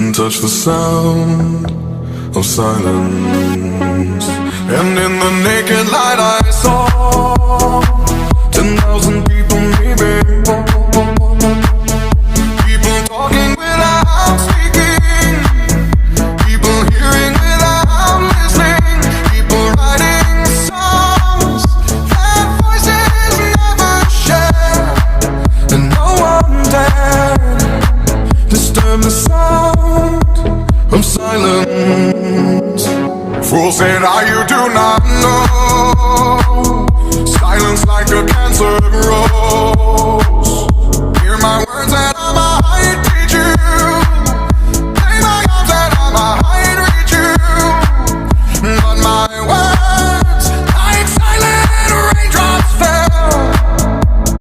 and touch the sound of silence. And in the naked light I saw 10,000 people maybe, people talking without speaking, people hearing without listening, people writing songs that voices never share, and no one dared disturb the sound of silence. Fool said, you do not know. Silence like a cancer grows.